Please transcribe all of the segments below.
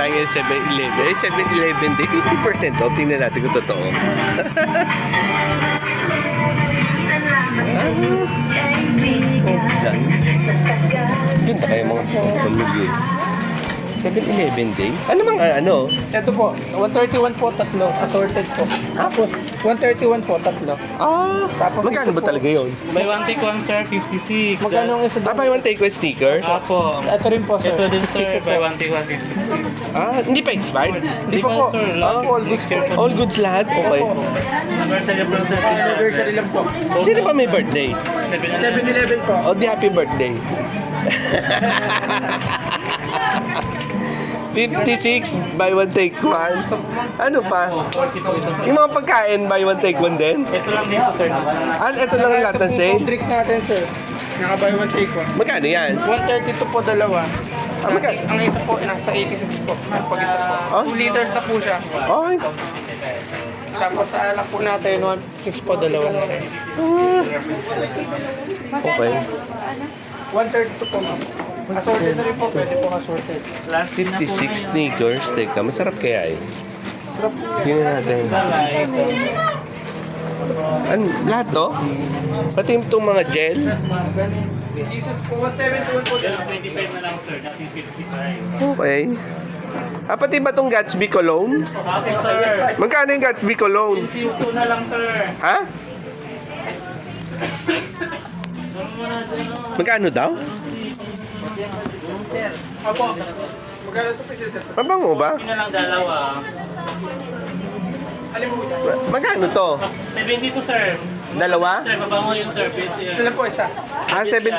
tayo ngayon 7-Eleven. 7-Eleven day, 50% off. Tingnan natin kung totoo. Ganda kayo mga pamilya. 7-Eleven day? Ano mang ano? Ito po, 131 po, tatlo. Assorted po. Tapos, 131 po, tatlo. Tapos Magkano ba talaga yun? Buy one take one, sir, 56. Magkano ang isa doon? Buy one take one stickers? Apo. Ito rin po, sir. Ito din, sir, Sticker po. buy one take one, 56. Hindi pa expired? Hindi pa po. sir. All goods po. All goods lahat? Okay. Anniversary po, sir. Anniversary lang po. Sino ba may birthday? 7-Eleven po. Oh, di happy birthday. 56, buy one take one. Ano pa? 40 po ito. Yung mga pagkain, buy one take one din? Ito lang dito, sir. Ito lang ang lahat ng sale? Drinks natin, sir. Naka-buy one take one. Magkano yan? 132 po dalawa. Magkano? Ang isa po, nasa 86 po. Pag isa po. Oh? 2 liters na po siya. Okay. Sa pasala po natin, 1.6 po dalawa. Okay. 132 po, ma'am. Assorted na rin po, pwede po assorted. Last din na po 56 sneakers. Teka, masarap kaya eh. Sarap po. Tingnan natin. Lahat to? Pati itong mga gel? Jesus po, 171 po. 25 na lang, sir. Dati 55. Okay. Pati ba itong Gatsby Cologne? Okay, sir. Magkano yung Gatsby Cologne? 22 na lang, sir. Ha? Magkano daw? Opo. Magkano sa pisil ka? Mabango ba? Ito na lang dalawa. Alin mo dyan? Magkano to? 72, sir. Dalawa? Sir, mabango yun, sir. Please, Sila po isa. 7.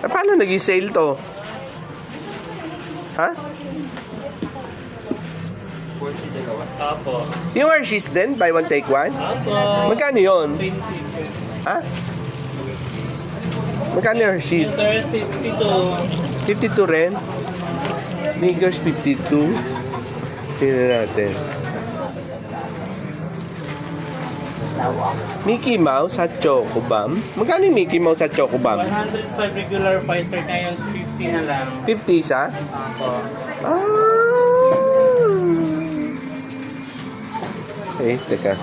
Paano nag-sale to? Ha? Apo. Yung Hershey's din, buy one take one? Apo. Magkano yun? 20. Ha? Magkano yung Hershey's? Yes, sir. 52. 52 rin? Sneakers 52. Tingnan natin. Mickey Mouse at Choco Bam. Magkano yung Mickey Mouse at Choco Bam? 105 regular price, sir. Ngayon, 50 na lang. 50 isa? Apo. Okay, teka.